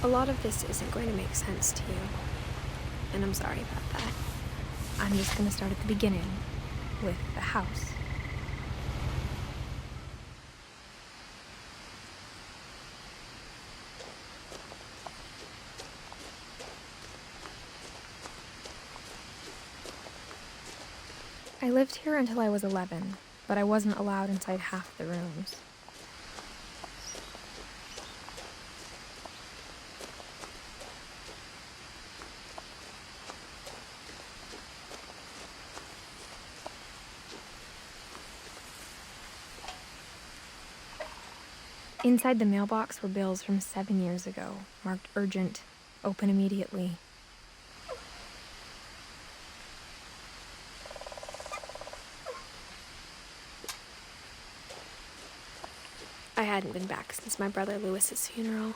A lot of this isn't going to make sense to you, and I'm sorry about that. I'm just going to start at the beginning, with the house. I lived here until I was 11, but I wasn't allowed inside half the rooms. Inside the mailbox were bills from 7 years ago, marked urgent, open immediately. I hadn't been back since my brother Lewis's funeral.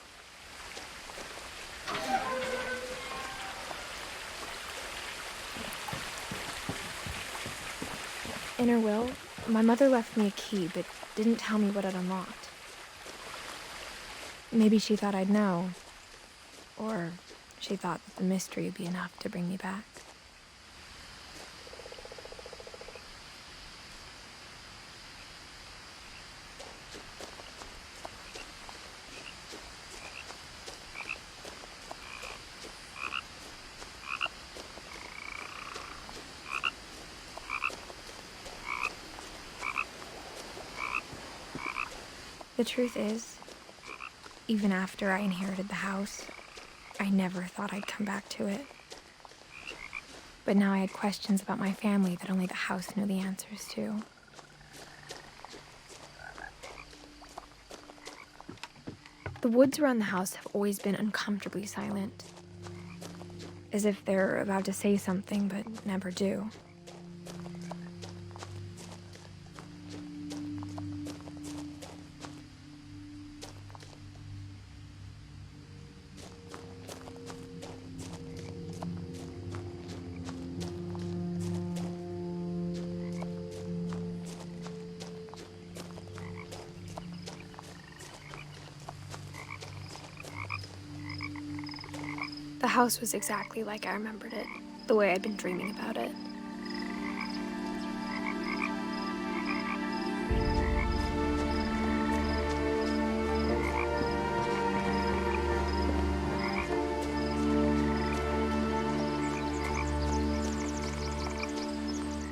In her will, my mother left me a key, but didn't tell me what it unlocked. Maybe she thought I'd know, or she thought that the mystery would be enough to bring me back. The truth is, even after I inherited the house, I never thought I'd come back to it. But now I had questions about my family that only the house knew the answers to. The woods around the house have always been uncomfortably silent, as if they're about to say something but never do. The house was exactly like I remembered it, the way I'd been dreaming about it.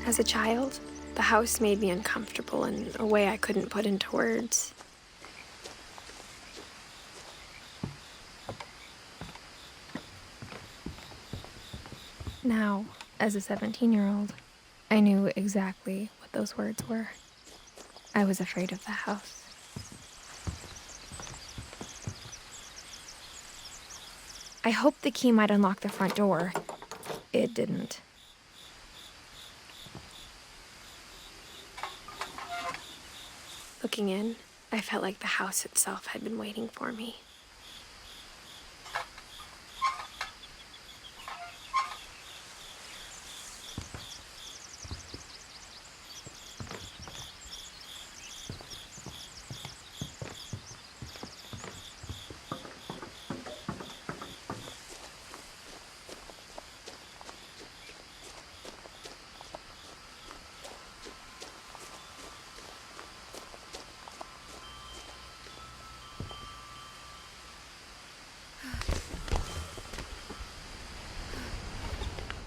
As a child, the house made me uncomfortable in a way I couldn't put into words. Now, as a 17-year-old, I knew exactly what those words were. I was afraid of the house. I hoped the key might unlock the front door. It didn't. Looking in, I felt like the house itself had been waiting for me.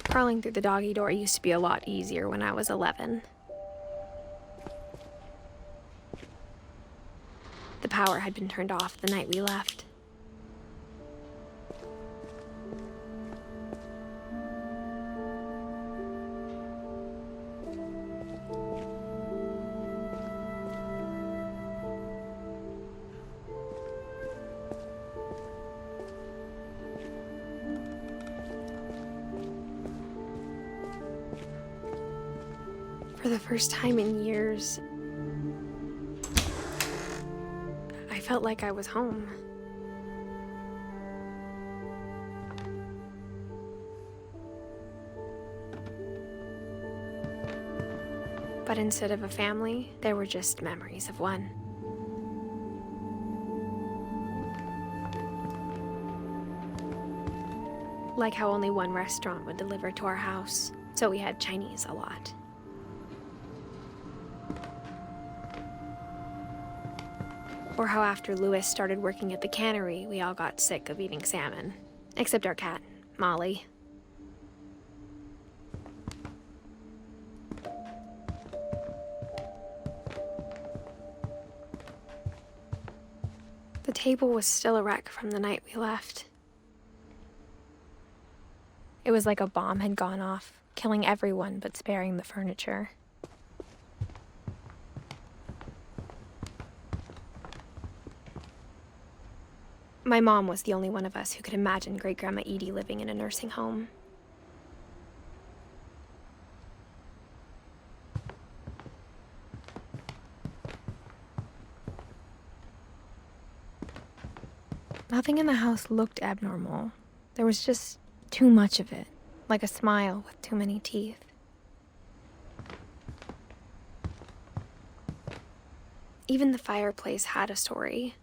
Crawling through the doggy door used to be a lot easier when I was 11. The power had been turned off the night we left. For the first time in years, I felt like I was home. But instead of a family, there were just memories of one. Like how only one restaurant would deliver to our house, so we had Chinese a lot. Or how after Louis started working at the cannery, we all got sick of eating salmon. Except our cat, Molly. The table was still a wreck from the night we left. It was like a bomb had gone off, killing everyone but sparing the furniture. My mom was the only one of us who could imagine Great-Grandma Edie living in a nursing home. Nothing in the house looked abnormal. There was just too much of it, like a smile with too many teeth. Even the fireplace had a story.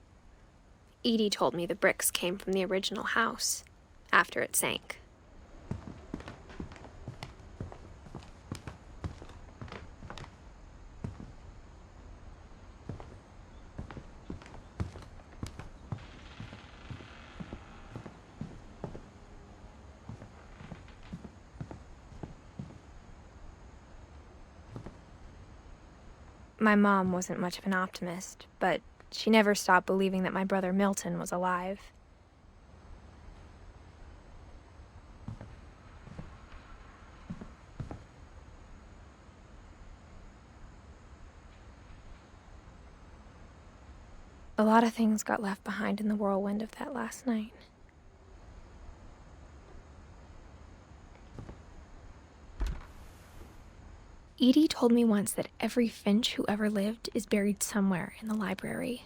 Edie told me the bricks came from the original house, after it sank. My mom wasn't much of an optimist, but she never stopped believing that my brother Milton was alive. A lot of things got left behind in the whirlwind of that last night. Edie told me once that every Finch who ever lived is buried somewhere in the library.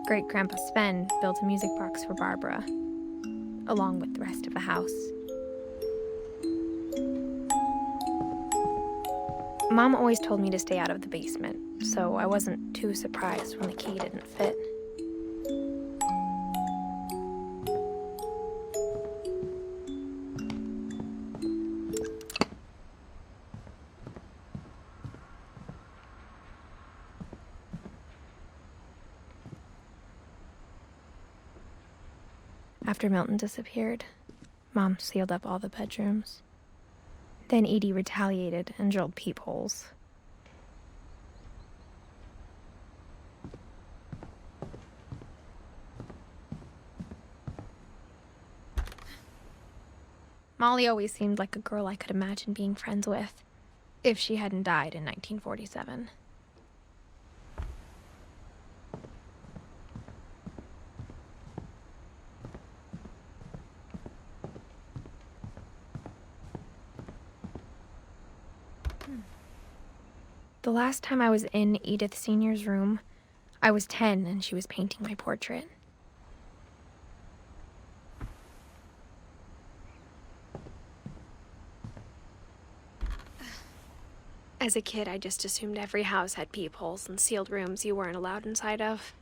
Great-Grandpa Sven built a music box for Barbara, along with the rest of the house. Mom always told me to stay out of the basement, so I wasn't too surprised when the key didn't fit. After Milton disappeared, Mom sealed up all the bedrooms. Then Edie retaliated and drilled peepholes. Molly always seemed like a girl I could imagine being friends with, if she hadn't died in 1947. The last time I was in Edith Sr.'s room, I was 10 and she was painting my portrait. As a kid, I just assumed every house had peepholes and sealed rooms you weren't allowed inside of.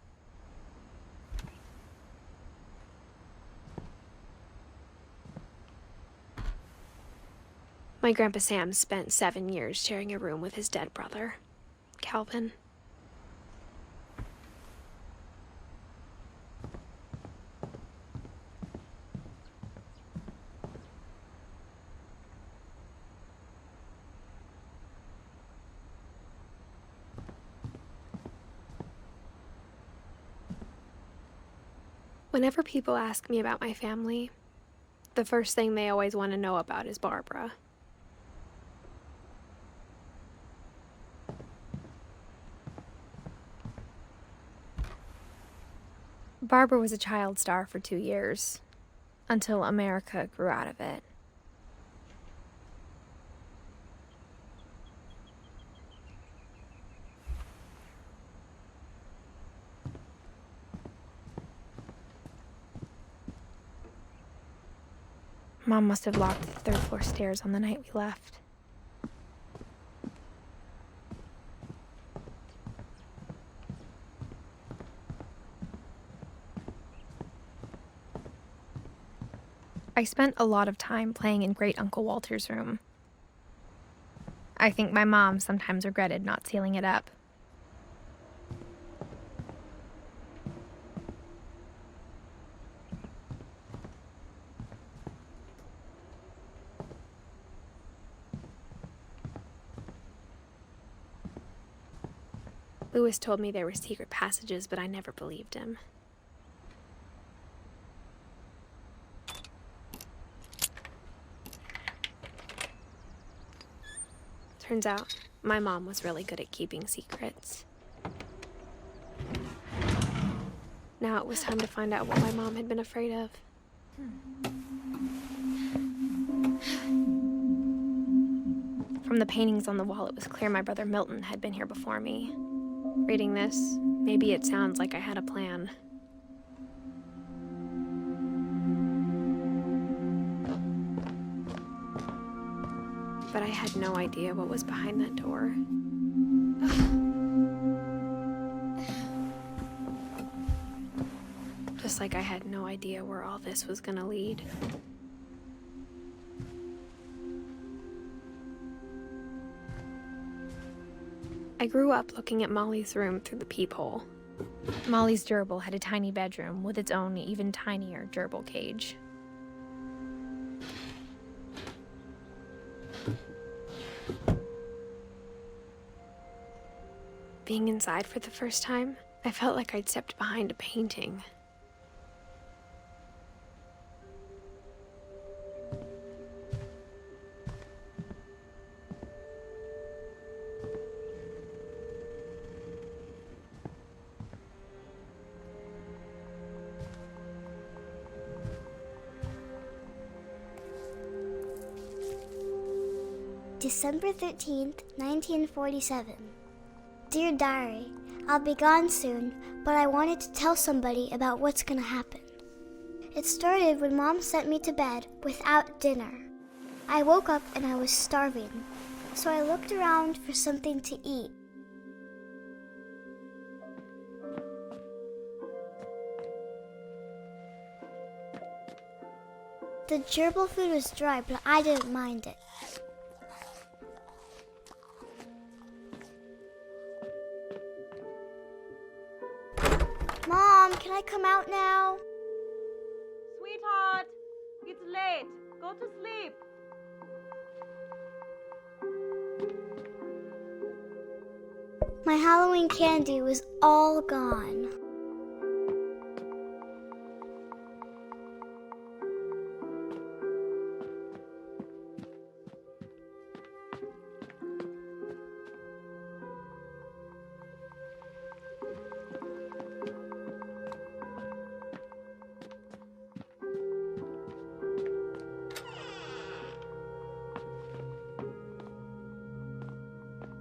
My Grandpa Sam spent 7 years sharing a room with his dead brother, Calvin. Whenever people ask me about my family, the first thing they always want to know about is Barbara. Barbara was a child star for 2 years, until America grew out of it. Mom must have locked the third-floor stairs on the night we left. I spent a lot of time playing in Great Uncle Walter's room. I think my mom sometimes regretted not sealing it up. Lewis told me there were secret passages, but I never believed him. Turns out, my mom was really good at keeping secrets. Now it was time to find out what my mom had been afraid of. From the paintings on the wall, it was clear my brother Milton had been here before me. Reading this, maybe it sounds like I had a plan. But I had no idea what was behind that door. Just like I had no idea where all this was gonna lead. I grew up looking at Molly's room through the peephole. Molly's gerbil had a tiny bedroom with its own even tinier gerbil cage. Being inside for the first time, I felt like I'd stepped behind a painting. December 13th, 1947. Dear Diary, I'll be gone soon, but I wanted to tell somebody about what's gonna happen. It started when Mom sent me to bed without dinner. I woke up and I was starving, so I looked around for something to eat. The gerbil food was dry, but I didn't mind it. Mom, can I come out now? Sweetheart, it's late. Go to sleep. My Halloween candy was all gone.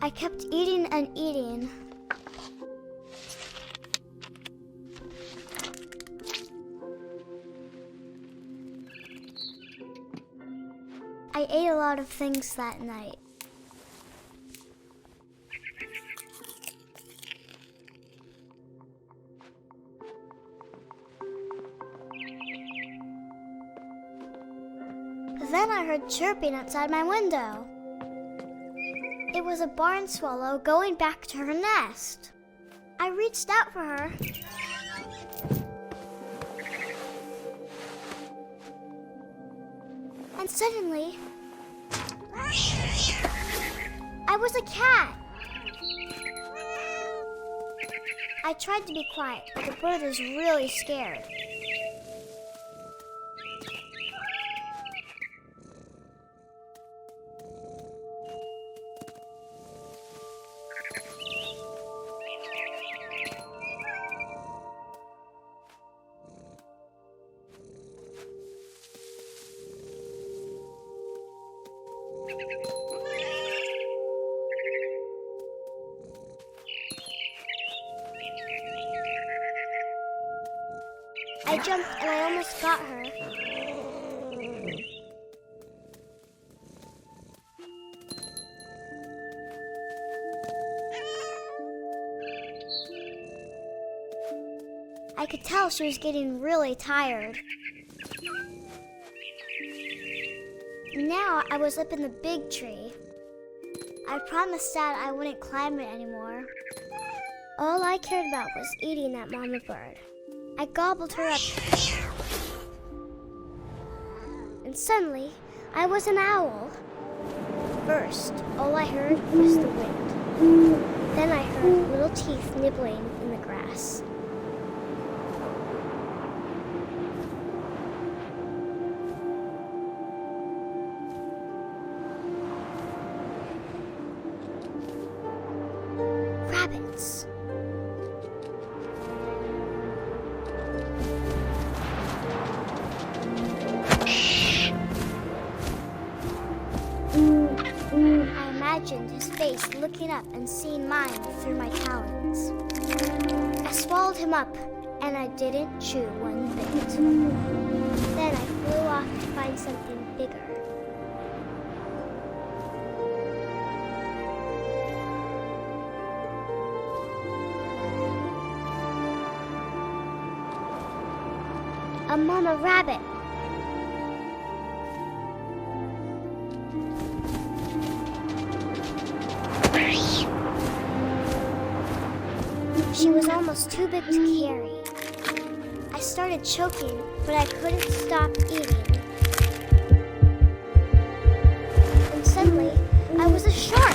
I kept eating and eating. I ate a lot of things that night. Then I heard chirping outside my window. It was a barn swallow going back to her nest. I reached out for her. And suddenly, I was a cat. I tried to be quiet, but the bird was really scared. I jumped and I almost got her. I could tell she was getting really tired. Now I was up in the big tree. I promised Dad I wouldn't climb it anymore. All I cared about was eating that mama bird. I gobbled her up. And suddenly, I was an owl. First, all I heard was the wind. Then I heard little teeth nibbling in the grass. Rabbits. I imagined his face looking up and seeing mine through my talons. I swallowed him up, and I didn't chew one bit. Then I flew off to find something bigger. A mama rabbit. She was almost too big to carry. I started choking, but I couldn't stop eating. And suddenly, I was a shark.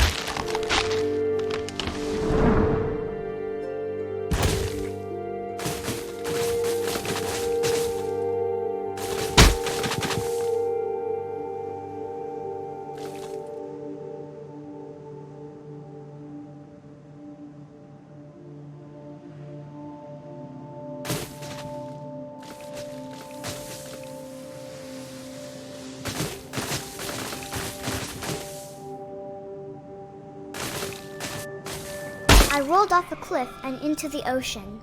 I rolled off a cliff and into the ocean.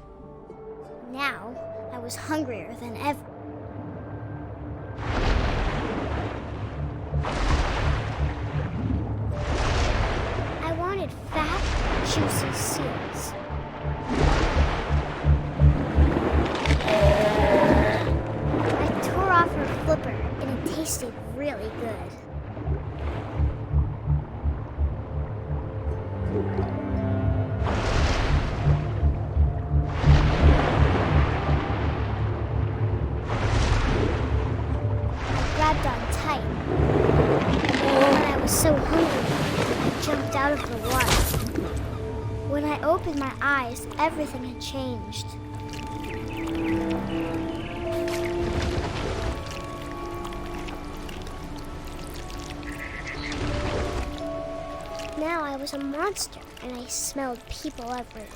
Now, I was hungrier than ever. I wanted fat, juicy seals. I tore off her flipper, and it tasted really good. Grabbed on tight. When I was so hungry, I jumped out of the water. When I opened my eyes, everything had changed. Now I was a monster, and I smelled people everywhere.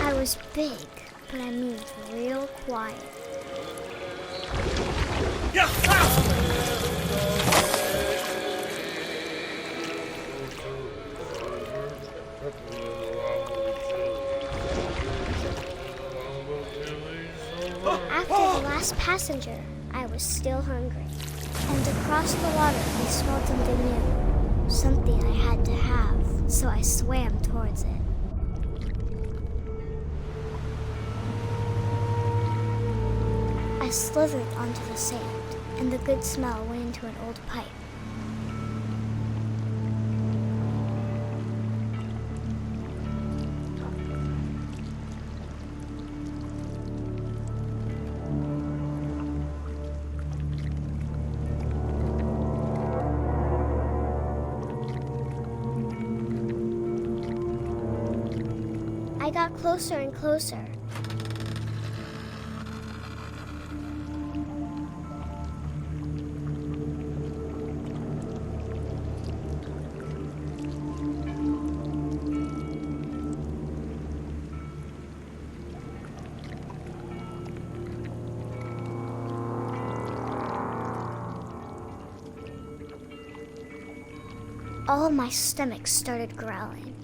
I was big, but I moved real quiet. After the last passenger, I was still hungry. And across the water, I smelled something new. Something I had to have, so I swam towards it. I slithered onto the sand, and the good smell went into an old pipe. I got closer and closer. all my stomach started growling.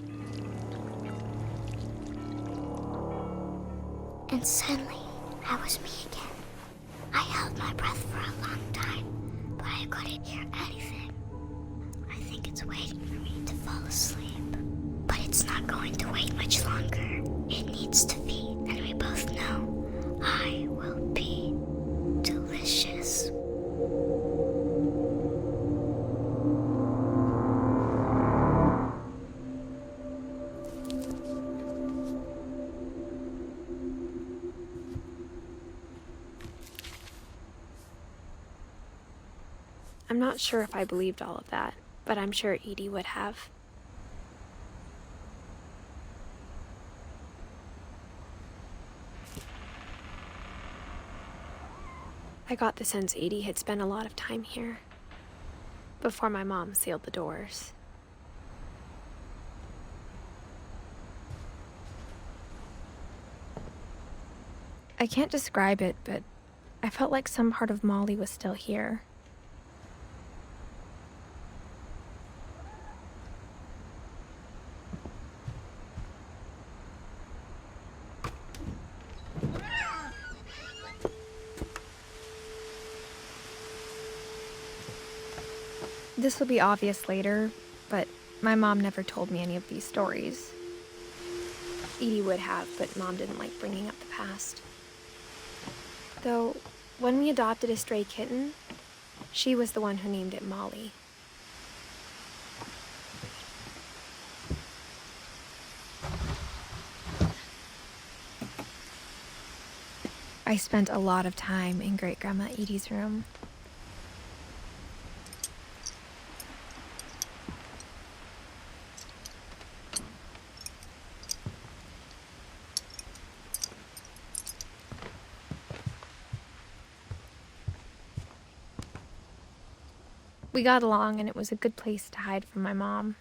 And suddenly, I was me again. I held my breath for a long time, but I couldn't hear anything. I think it's waiting for me to fall asleep. But it's not going to wait much longer. It needs to feed, and we both know I will be delicious. I'm not sure if I believed all of that, but I'm sure Edie would have. I got the sense Edie had spent a lot of time here, before my mom sealed the doors. I can't describe it, but I felt like some part of Molly was still here. This will be obvious later, but my mom never told me any of these stories. Edie would have, but Mom didn't like bringing up the past. Though, when we adopted a stray kitten, she was the one who named it Molly. I spent a lot of time in Great-Grandma Edie's room. We got along, and it was a good place to hide from my mom.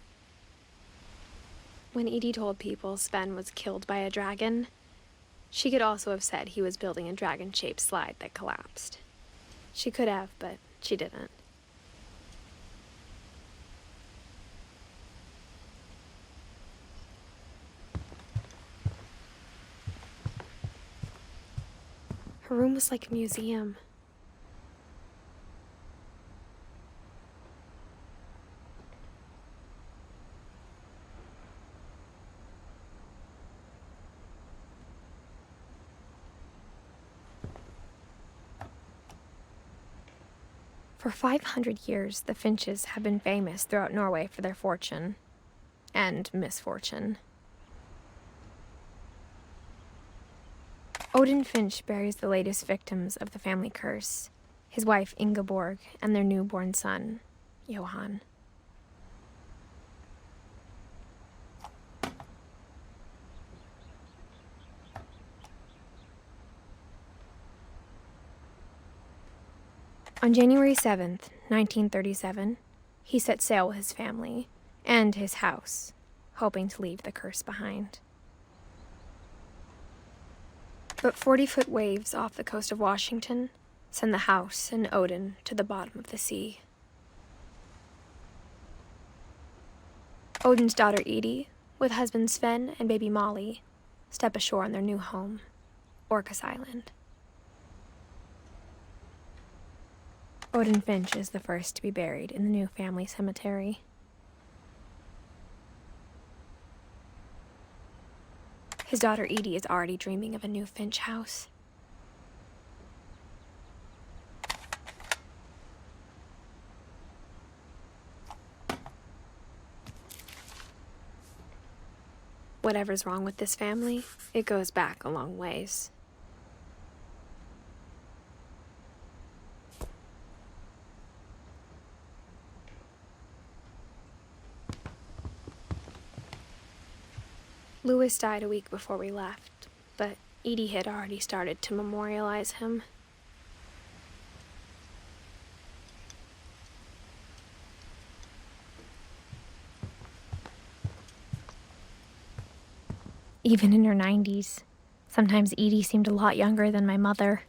When Edie told people Sven was killed by a dragon, she could also have said he was building a dragon-shaped slide that collapsed. She could have, but she didn't. Her room was like a museum. For 500 years, the Finches have been famous throughout Norway for their fortune and misfortune. Odin Finch buries the latest victims of the family curse, his wife Ingeborg and their newborn son, Johan. On January 7th, 1937, he set sail with his family and his house, hoping to leave the curse behind. But 40-foot waves off the coast of Washington send the house and Odin to the bottom of the sea. Odin's daughter Edie, with husband Sven and baby Molly, step ashore on their new home, Orcas Island. Odin Finch is the first to be buried in the new family cemetery. His daughter Edie is already dreaming of a new Finch house. Whatever's wrong with this family, it goes back a long ways. Louis died a week before we left, but Edie had already started to memorialize him. Even in her 90s, sometimes Edie seemed a lot younger than my mother.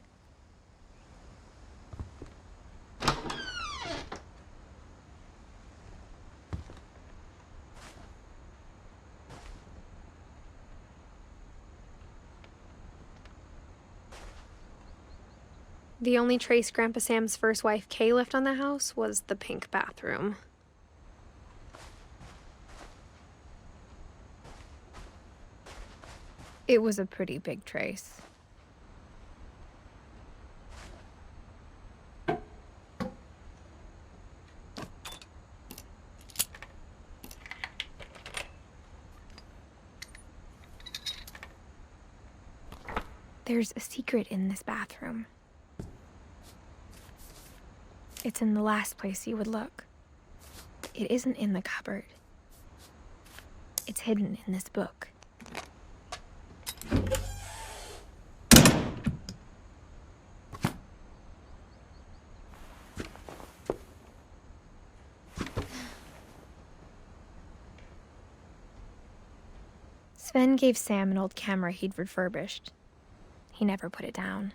The only trace Grandpa Sam's first wife, Kay, left on the house was the pink bathroom. It was a pretty big trace. There's a secret in this bathroom. It's in the last place you would look. It isn't in the cupboard. It's hidden in this book. Sven gave Sam an old camera he'd refurbished. He never put it down.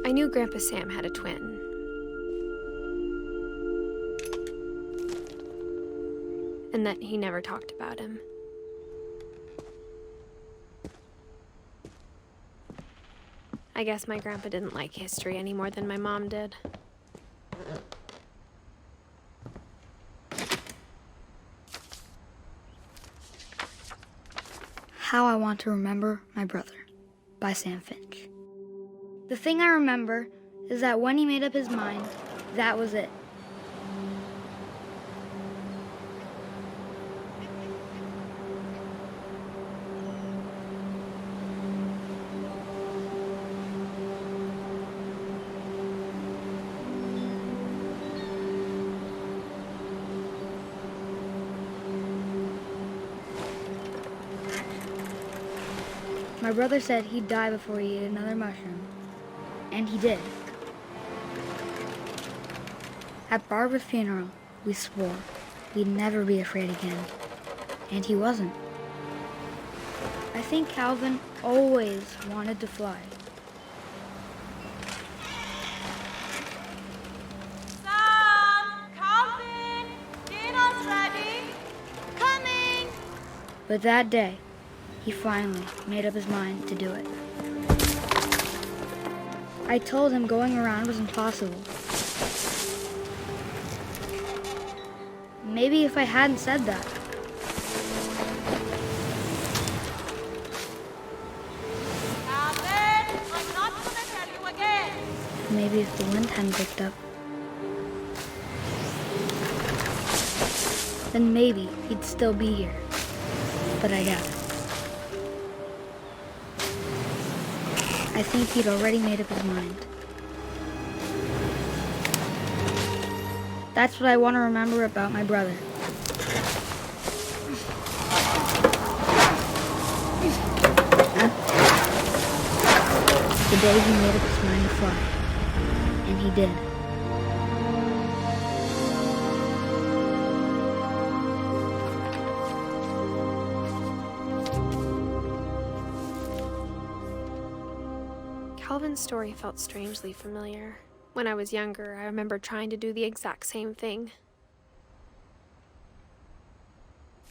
I knew Grandpa Sam had a twin. And that he never talked about him. I guess my grandpa didn't like history any more than my mom did. How I Want to Remember My Brother by Sam Finch. The thing I remember is that when he made up his mind, that was it. My brother said he'd die before he ate another mushroom. And he did. At Barbara's funeral, we swore we'd never be afraid again. And he wasn't. I think Calvin always wanted to fly. Sam! Calvin! Dinner's ready! Coming! But that day, he finally made up his mind to do it. I told him going around was impossible. Maybe if I hadn't said that. Calvin! I'm not gonna tell you again! Maybe if the wind hadn't picked up. Then maybe he'd still be here. But I doubt it. I think he'd already made up his mind. That's what I want to remember about my brother. The day he made up his mind to fly. And he did. Calvin's story felt strangely familiar. When I was younger, I remember trying to do the exact same thing.